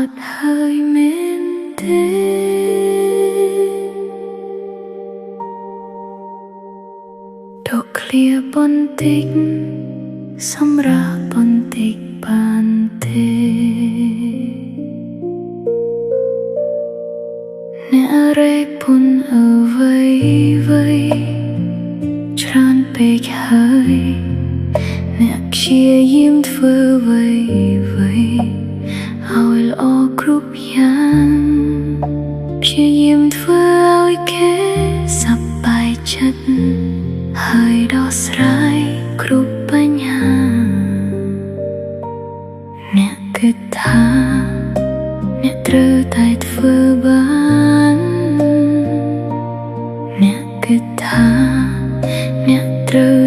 ត់ហើយមែនទេដកឃ្លាបន្តិចសម្រាប់បន្តិចបានទេអ្នករែកពុនអ្វីច្រើនពេកហើយអ្នកព្យាយាមធ្វើអ្វីឲ្យល្អគ្រប់យ៉ាងព្យាយាមធ្វើឲ្យគេសប្បាយចិត្តហើយដោះស្រាយគ្រប់បញ្ហាអ្នកគិតថាអ្នកត្រូវតែធ្វើបានអ្នកគិតថាអ្នកត្រូវ